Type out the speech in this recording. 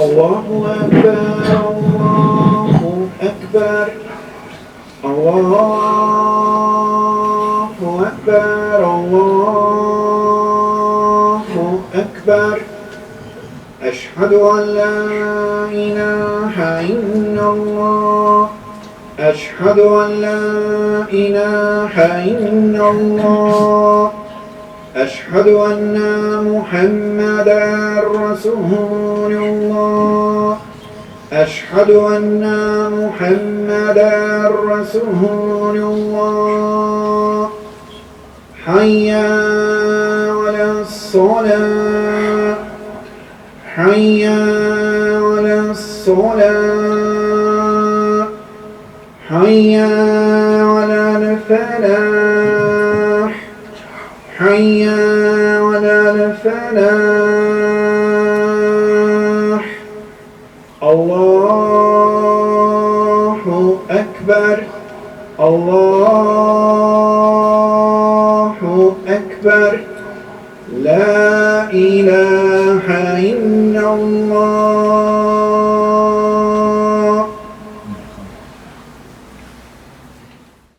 الله أكبر الله أكبر الله أكبر الله أكبر أشهد أن لا إله إلا الله أشهد أن لا إله إلا الله أشهد أن محمدا رسول الله أشهد أن محمدا رسول الله حي على الصلاة حي على الصلاة حي على الفلاح حي على الفلاح الله أكبر الله أكبر لا إله إلا الله